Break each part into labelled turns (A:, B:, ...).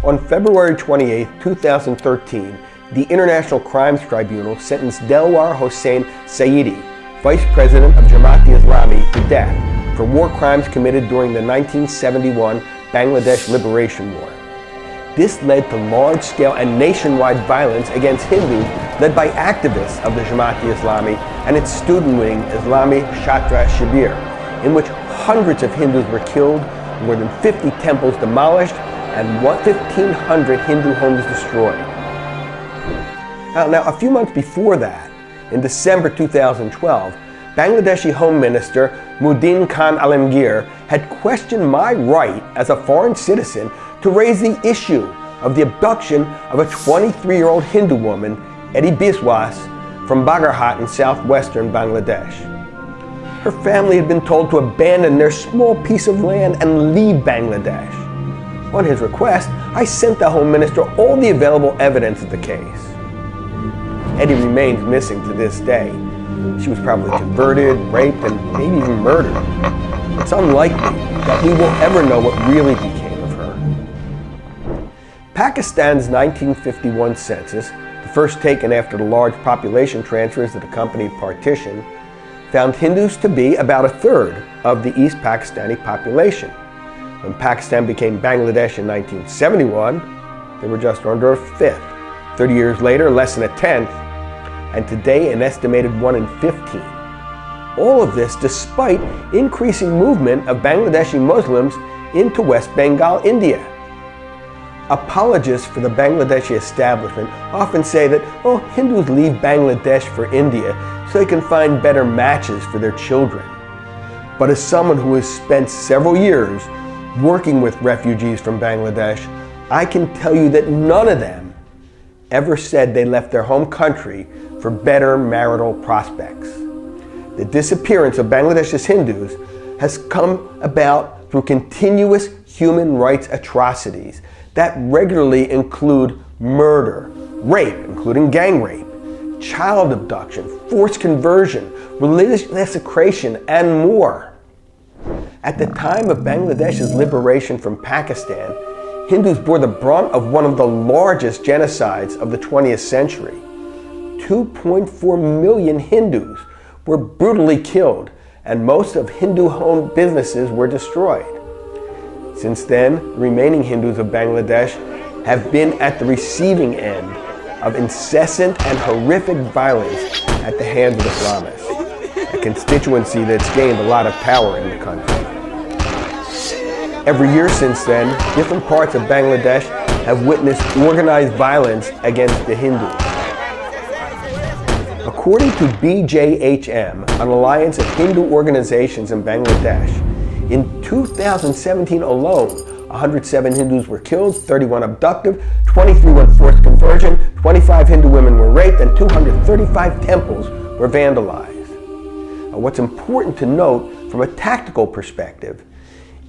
A: On February 28, 2013, the International Crimes Tribunal sentenced Delwar Hossain Saidi, Vice President of Jamaat-e-Islami, to death for war crimes committed during the 1971 Bangladesh Liberation War. This led to large-scale and nationwide violence against Hindus led by activists of the Jamaat-e-Islami and its student wing, Islami Chhatra Shibir, in which hundreds of Hindus were killed, more than 50 temples demolished, and 1,500 Hindu homes destroyed. Now, a few months before that, in December 2012, Bangladeshi Home Minister Muhyiddin Khan Alamgir had questioned my right as a foreign citizen to raise the issue of the abduction of a 23-year-old Hindu woman, Eddie Biswas, from Bagarhat in southwestern Bangladesh. Her family had been told to abandon their small piece of land and leave Bangladesh. On his request, I sent the Home Minister all the available evidence of the case. Eddie remains missing to this day. She was probably converted, raped, and maybe even murdered. It's unlikely that we will ever know what really became of her. Pakistan's 1951 census, the first taken after the large population transfers that accompanied partition, found Hindus to be about a third of the East Pakistani population. When Pakistan became Bangladesh in 1971, they were just under a fifth. 30 years later, less than a tenth, and today an estimated 1 in 15. All of this despite increasing movement of Bangladeshi Muslims into West Bengal, India. Apologists for the Bangladeshi establishment often say that, Hindus leave Bangladesh for India so they can find better matches for their children. But as someone who has spent several years working with refugees from Bangladesh, I can tell you that none of them ever said they left their home country for better marital prospects. The disappearance of Bangladesh's Hindus has come about through continuous human rights atrocities that regularly include murder, rape, including gang rape, child abduction, forced conversion, religious desecration, and more. At the time of Bangladesh's liberation from Pakistan, Hindus bore the brunt of one of the largest genocides of the 20th century. 2.4 million Hindus were brutally killed, and most of Hindu-owned businesses were destroyed. Since then, remaining Hindus of Bangladesh have been at the receiving end of incessant and horrific violence at the hands of Islamists, a constituency that's gained a lot of power in the country. Every year since then, different parts of Bangladesh have witnessed organized violence against the Hindus. According to BJHM, an alliance of Hindu organizations in Bangladesh, in 2017 alone, 107 Hindus were killed, 31 abducted, 23 went forced conversion, 25 Hindu women were raped, and 235 temples were vandalized. Now, what's important to note from a tactical perspective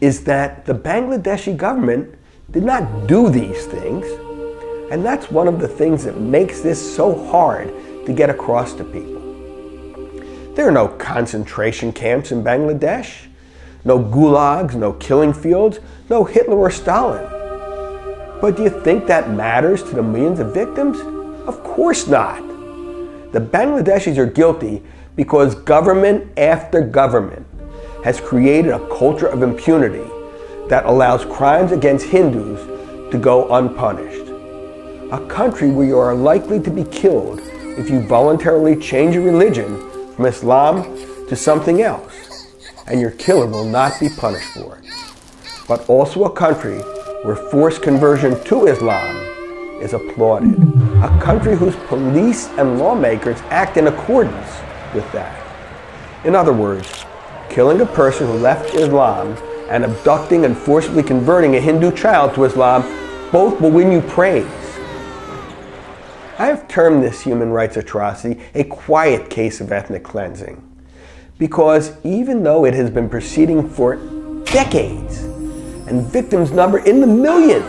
A: is that the Bangladeshi government did not do these things, and that's one of the things that makes this so hard to get across to people. There are no concentration camps in Bangladesh, no gulags, no killing fields, no Hitler or Stalin. But do you think that matters to the millions of victims? Of course not. The Bangladeshis are guilty because government after government has created a culture of impunity that allows crimes against Hindus to go unpunished. A country where you are likely to be killed if you voluntarily change your religion from Islam to something else, and your killer will not be punished for it. But also a country where forced conversion to Islam is applauded. A country whose police and lawmakers act in accordance with that. In other words, killing a person who left Islam and abducting and forcibly converting a Hindu child to Islam both will win you praise. I have termed this human rights atrocity a quiet case of ethnic cleansing, because even though it has been proceeding for decades and victims number in the millions,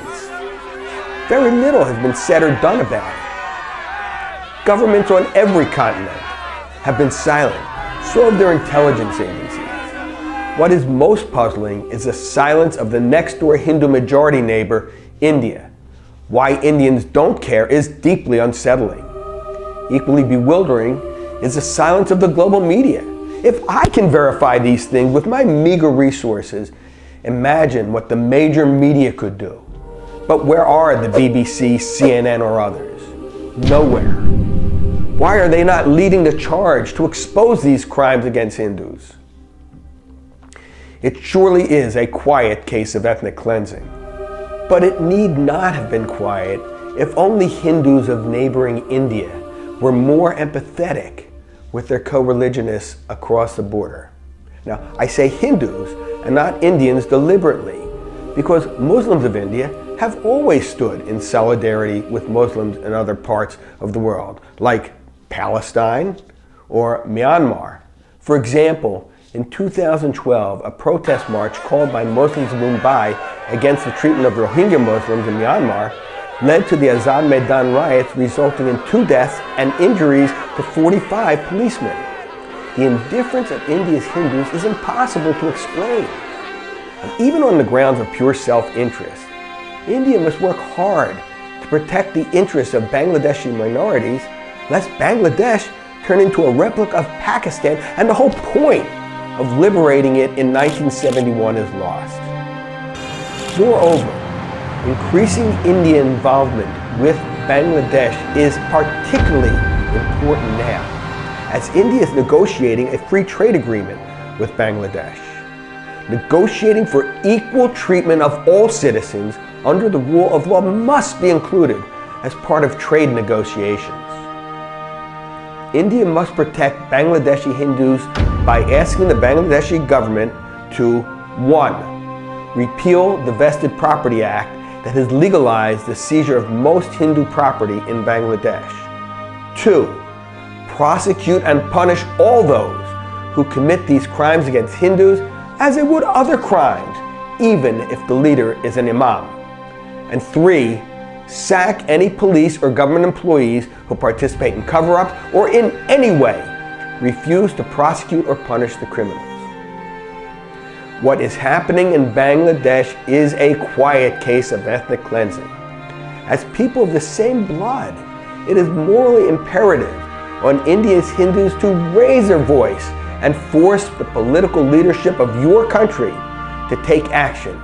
A: very little has been said or done about it. Governments on every continent have been silent, so have their intelligence agencies. What is most puzzling is the silence of the next-door Hindu majority neighbor, India, Why Indians don't care is deeply unsettling. Equally bewildering is the silence of the global media. If I can verify these things with my meager resources, imagine what the major media could do. But where are the BBC, CNN, or others? Nowhere. Why are they not leading the charge to expose these crimes against Hindus? It surely is a quiet case of ethnic cleansing. But it need not have been quiet if only Hindus of neighboring India were more empathetic with their co-religionists across the border. Now, I say Hindus and not Indians deliberately, because Muslims of India have always stood in solidarity with Muslims in other parts of the world, like Palestine or Myanmar. For example, in 2012, a protest march called by Muslims of Mumbai against the treatment of Rohingya Muslims in Myanmar led to the Azad Maidan riots, resulting in 2 deaths and injuries to 45 policemen. The indifference of India's Hindus is impossible to explain. And even on the grounds of pure self-interest, India must work hard to protect the interests of Bangladeshi minorities, lest Bangladesh turn into a replica of Pakistan and the whole point of liberating it in 1971 is lost. Moreover, increasing Indian involvement with Bangladesh is particularly important now, as India is negotiating a free trade agreement with Bangladesh. Negotiating for equal treatment of all citizens under the rule of law must be included as part of trade negotiations. India must protect Bangladeshi Hindus by asking the Bangladeshi government to 1. Repeal the Vested Property Act that has legalized the seizure of most Hindu property in Bangladesh. 2. Prosecute and punish all those who commit these crimes against Hindus as they would other crimes, even if the leader is an imam. And 3. Sack any police or government employees who participate in cover-ups or in any way refuse to prosecute or punish the criminals. What is happening in Bangladesh is a quiet case of ethnic cleansing. As people of the same blood, it is morally imperative on India's Hindus to raise their voice and force the political leadership of your country to take action